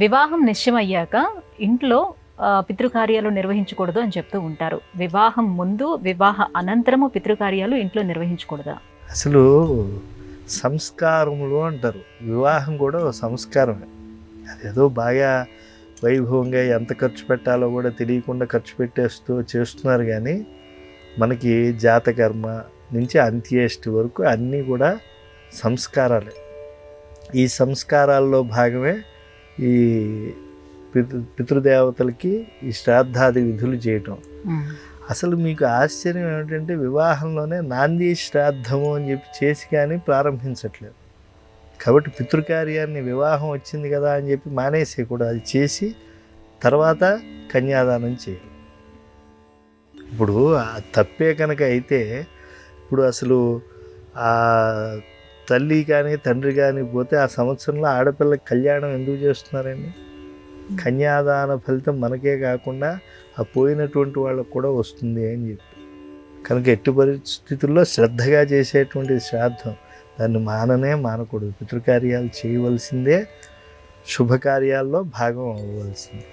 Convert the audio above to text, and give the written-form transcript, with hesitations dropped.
వివాహం నిశ్చయమయ్యాక ఇంట్లో పితృకార్యాలు నిర్వహించకూడదు అని చెప్తూ ఉంటారు. వివాహం ముందు, వివాహ అనంతరము పితృకార్యాలు ఇంట్లో నిర్వహించకూడదా? అసలు సంస్కారములు అంటారు, వివాహం కూడా ఒక సంస్కారమే. అదేదో బాగా వైభవంగా ఎంత ఖర్చు పెట్టాలో కూడా తెలియకుండా ఖర్చు పెట్టేస్తూ చేస్తున్నారు. కానీ మనకి జాతకర్మ నుంచి అంత్యేష్టి వరకు అన్నీ కూడా సంస్కారాలే. ఈ సంస్కారాల్లో భాగమే ఈ పితృదేవతలకి ఈ శ్రాద్ధాది విధులు చేయటం. అసలు మీకు ఆశ్చర్యం ఏమిటంటే వివాహంలోనే నాంది శ్రాద్ధము అని చెప్పి చేసి కానీ ప్రారంభించట్లేదు. కాబట్టి పితృకార్యాన్ని వివాహం వచ్చింది కదా అని చెప్పి మానేసి కూడా అది చేసి తర్వాత కన్యాదానం చేయాలి. ఇప్పుడు తప్పే కనుక అయితే ఇప్పుడు అసలు ఆ తల్లి కానీ తండ్రి కానీ పోతే ఆ సంవత్సరంలో ఆడపిల్లకి కళ్యాణం ఎందుకు చేస్తున్నారండి? కన్యాదాన ఫలితం మనకే కాకుండా ఆ పోయినటువంటి వాళ్ళకు కూడా వస్తుంది అని చెప్పి. కనుక ఎట్టి పరిస్థితుల్లో శ్రద్ధగా చేసేటువంటి శ్రాద్ధం, దాన్ని మానకూడదు. పితృకార్యాలు చేయవలసిందే, శుభకార్యాల్లో భాగం అవ్వవలసిందే.